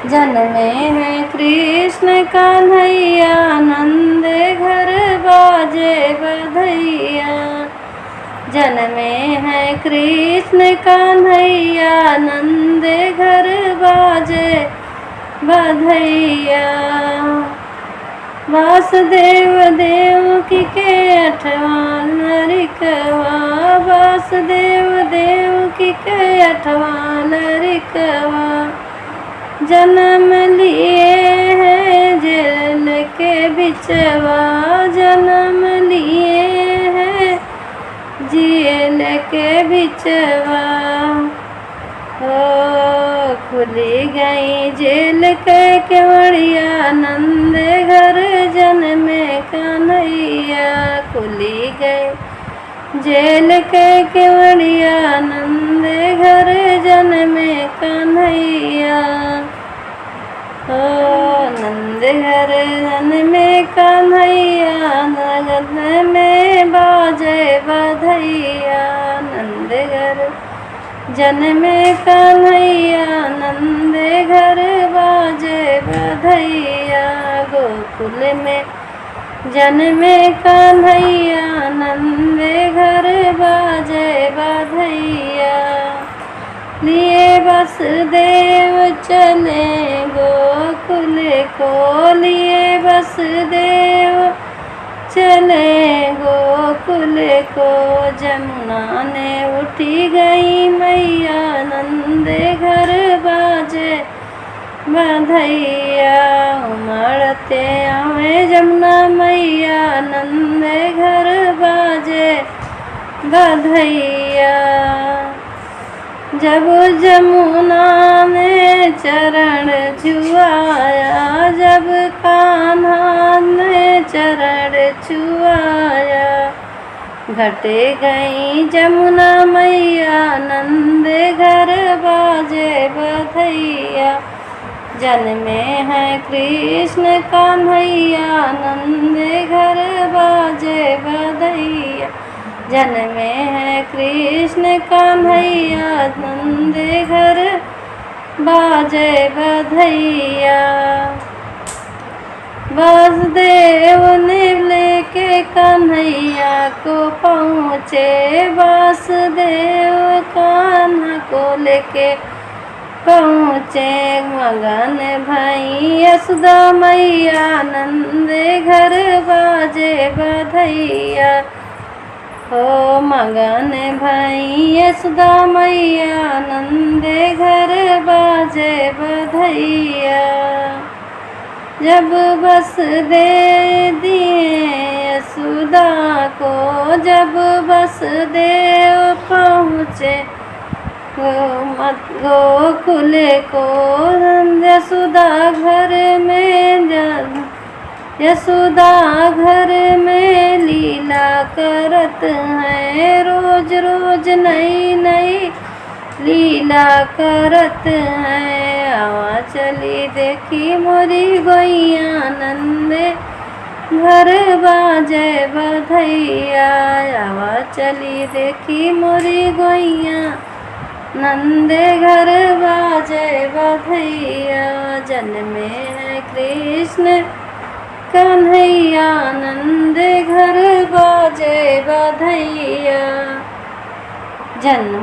जन्मे हैं कृष्ण कन्हैया, नंद घर बाजे बधैया। जन्मे हैं कृष्ण कन्हैया, नंद घर बाजे बधैया। वासुदेव देवकी के 8वां लड़कवा, वासुदेव देवकी के 8वां लड़कवा। जन्म लिए हैं जेल के बिचवा, जन्म लिए हैं जेल के बिचवा। खुली गई जेल के केवड़िया, नंद घर जन्मे कन्हैया। खुली गई जेल के केवड़िया, नंद घर जन्मे कन्हैया। नंद घर जन्मे कन्हैया, नगन में बाजे बधैया। नंद घर जन्मे कन्हैया, नंद घर बाजे बधैया। गोकुल में जन्मे कन्हैया, नंद घर बाजे बधैया। लिए वसुदेव चले गोकुल को, लिए वसुदेव चले गोकुल को। जमुना ने उठी गई मैया, नंद घर बाजे बधैया। उमड़ते आवे जमुना मैया, नंद घर बाजे बधैया। जब जमुना ने चरण छुआया, जब कान्हा ने चरण छुआया। घट गई जमुना मैया, नंद घर बाजे बधैया। जन्मे हैं कृष्ण कन्हैया, नंद घर बाजे बधैया। जन्मे हैं कृष्ण कन्हैया, नंद घर बाजे बधैया। वासुदेव ने लेके कन्हैया को पहुँचे, वासुदेव कान्हा को लेके पहुँचे। मगन भई यशोदा मैया, नंद घर बाजे बधैया। मगन भई यशोदा मैया, नंद घर बाजे बधैया। जब बस दे दिए यशोदा को, जब बस देव पहुँचे गोकुल को। यशोदा घर में यशोदा घर में लीला करत है, रोज रोज नई नई लीला करत है। आवा चली देखी मोरी गोइया, नंद घर बाजे बधैया। आवा चली देखी मोरी गोइया, नंद घर बाजे बधैया। जन्मे हैं कृष्ण कन्हैया, नंद घर बाजे बधैया। जन्म